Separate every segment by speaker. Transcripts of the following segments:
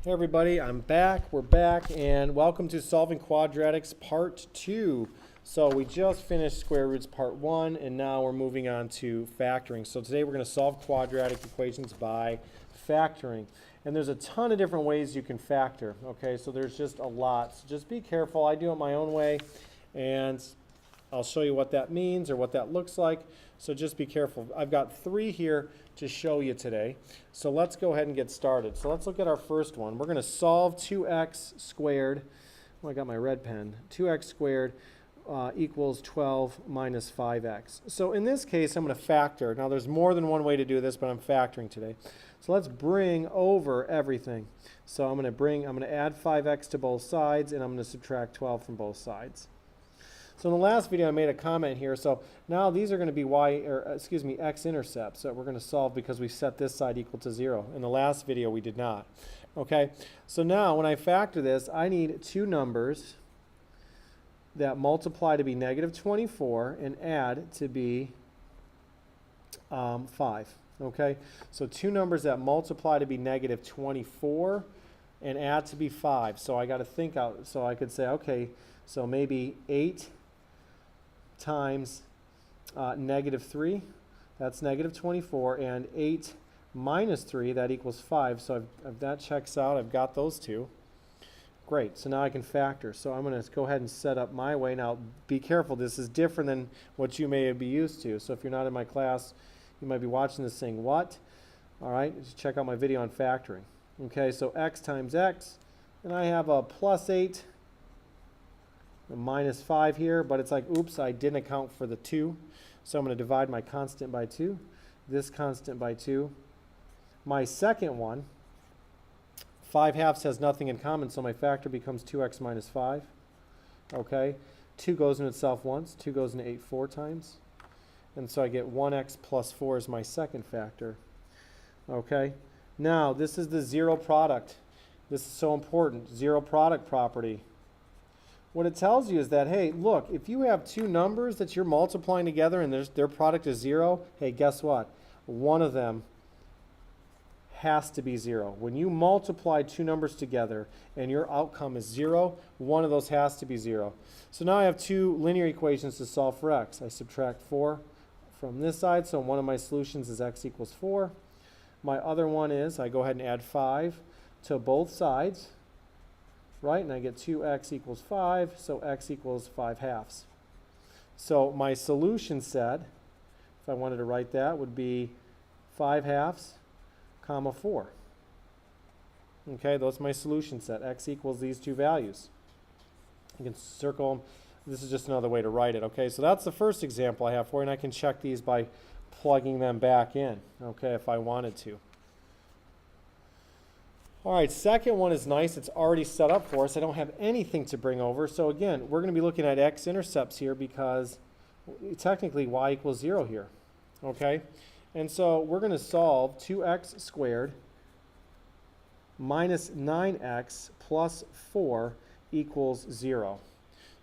Speaker 1: Hey everybody, I'm back. We're back, and welcome to Solving Quadratics Part 2. So we just finished square roots Part 1, and now we're moving on to factoring. So today we're going to solve quadratic equations by factoring. And there's a ton of different ways you can factor, okay? So there's just a lot. So just be careful. I do it my own way, and I'll show you what that means or what that looks like. So just be careful. I've got 3 here to show you today. So let's go ahead and get started. So let's look at our first one. We're going to solve 2x squared. Oh, I got my red pen. 2x squared equals 12 minus 5x. So in this case, I'm going to factor. Now there's more than one way to do this, but I'm factoring today. So let's bring over everything. So I'm going to add 5x to both sides, and I'm going to subtract 12 from both sides. So in the last video, I made a comment here. So now these are going to be x-intercepts that we're going to solve because we set this side equal to 0. In the last video, we did not. Okay, so now when I factor this, I need 2 numbers that multiply to be negative 24 and add to be 5. Okay, so 2 numbers that multiply to be negative 24 and add to be 5. So I got to think out. So I could say, okay, so maybe 8 times negative 3, that's negative 24, and 8 minus 3, that equals 5. So that checks out. I've got those 2. Great. So now I can factor. So I'm going to go ahead and set up my way. Now, be careful. This is different than what you may be used to. So if you're not in my class, you might be watching this saying, what? All right, just check out my video on factoring. Okay, so x times x, and I have a plus 8, a minus 5 here, but it's like, oops, I didn't account for the 2. So I'm going to divide my constant by 2, this constant by 2. My second one, 5 halves has nothing in common, so my factor becomes 2x minus 5. Okay, 2 goes into itself once, 2 goes into 8 4 times. And so I get 1x plus 4 is my second factor. Okay, now this is the zero product. This is so important, zero product property. What it tells you is that, hey, look, if you have 2 numbers that you're multiplying together and their product is 0, hey, guess what? One of them has to be 0. When you multiply 2 numbers together and your outcome is 0, one of those has to be 0. So now I have 2 linear equations to solve for x. I subtract 4 from this side, so one of my solutions is x equals 4. My other one is I go ahead and add 5 to both sides. Right, and I get 2x equals 5, so x equals 5 halves. So my solution set, if I wanted to write that, would be 5 halves, comma 4. Okay, that's my solution set. X equals these 2 values. You can circle them. This is just another way to write it. Okay, so that's the first example I have for you, and I can check these by plugging them back in, okay, if I wanted to. All right, second one is nice. It's already set up for us. I don't have anything to bring over. So again, we're going to be looking at x-intercepts here because technically y equals 0 here. Okay? And so we're going to solve 2x squared minus 9x plus 4 equals 0.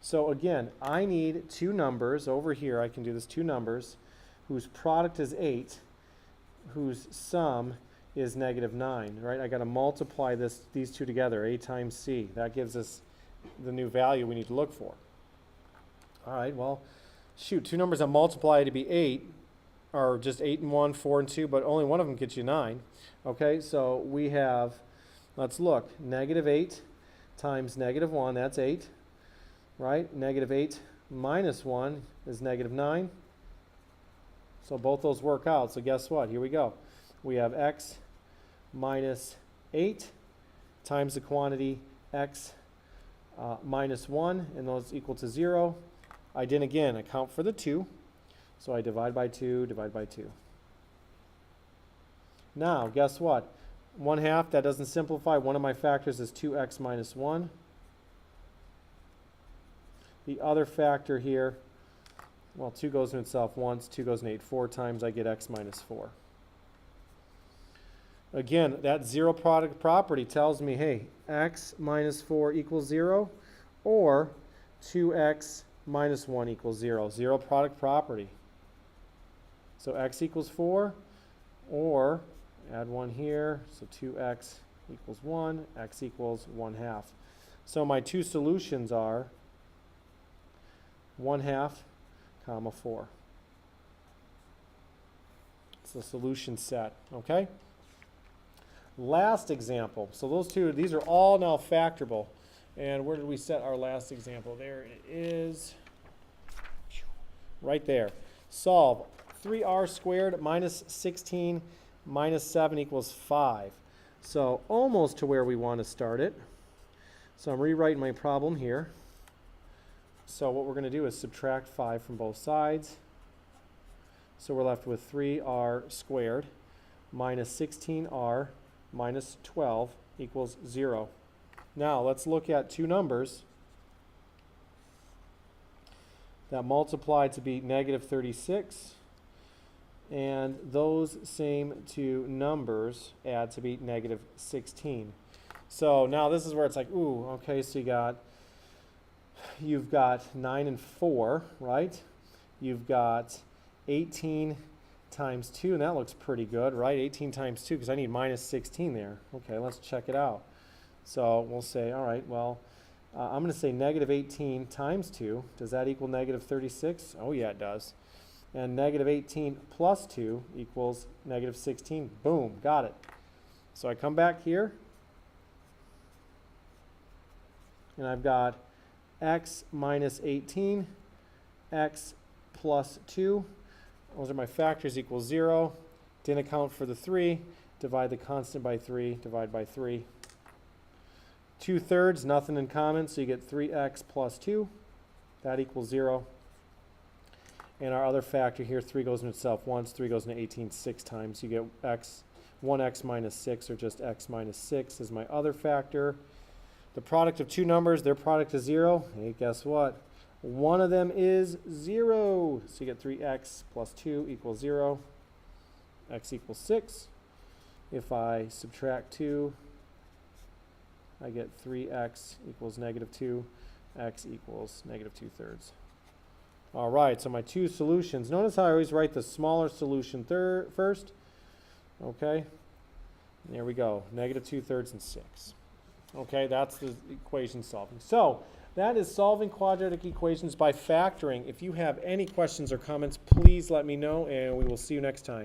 Speaker 1: So again, I need 2 numbers over here. I can do this 2 numbers whose product is 8, whose sum is negative 9, right? I got to multiply these 2 together, a times c. That gives us the new value we need to look for. All right, well, shoot, 2 numbers that multiply to be 8 are just 8 and 1, 4 and 2, but only one of them gets you 9. Okay, so we have, let's look, negative 8 times negative 1, that's 8, right? Negative 8 minus 1 is negative 9. So both those work out. So guess what? Here we go. We have x minus 8 times the quantity x minus 1, and those equal to 0. I didn't, again, account for the 2, so I divide by 2, divide by 2. Now, guess what? 1 half, that doesn't simplify. One of my factors is 2x minus 1. The other factor here, well, 2 goes in itself once, 2 goes in 8 4 times, I get x minus 4. Again, that zero product property tells me, hey, x minus 4 equals 0, or 2x minus 1 equals 0. Zero product property. So x equals 4, or add 1 here, so 2x equals 1, x equals 1/2. So my two solutions are 1/2, comma 4. It's the solution set, okay? Last example. So those two, these are all now factorable. And where did we set our last example? There it is. Right there. Solve 3r squared minus 16 minus 7 equals 5. So almost to where we want to start it. So I'm rewriting my problem here. So what we're going to do is subtract 5 from both sides. So we're left with 3r squared minus 16r minus 12 equals 0. Now let's look at two numbers that multiply to be negative 36, and those same two numbers add to be negative 16. So now this is where it's like, ooh, okay, so you've got 9 and 4, right? You've got 18 times 2, and that looks pretty good, right? 18 times 2, because I need minus 16 there. Okay, let's check it out. So we'll say, all right, well, I'm going to say negative 18 times 2. Does that equal negative 36? Oh, yeah, it does. And negative 18 plus 2 equals negative 16. Boom, got it. So I come back here, and I've got x minus 18, x plus 2. Those are my factors, equals 0. Didn't account for the 3. Divide the constant by 3, divide by 3. 2/3, nothing in common, so you get 3x plus 2. That equals 0. And our other factor here, 3 goes into itself once, 3 goes into 18 6 times. You get 1x minus 6, or just x minus 6 is my other factor. The product of two numbers, their product is 0. Hey, guess what? One of them is 0. So you get 3x plus 2 equals 0. X equals 6. If I subtract 2, I get 3x equals negative 2. X equals negative 2/3. All right, so my two solutions. Notice how I always write the smaller solution first. Okay, and there we go, negative 2/3 and 6. Okay, that's the equation solving. So that is solving quadratic equations by factoring. If you have any questions or comments, please let me know, and we will see you next time.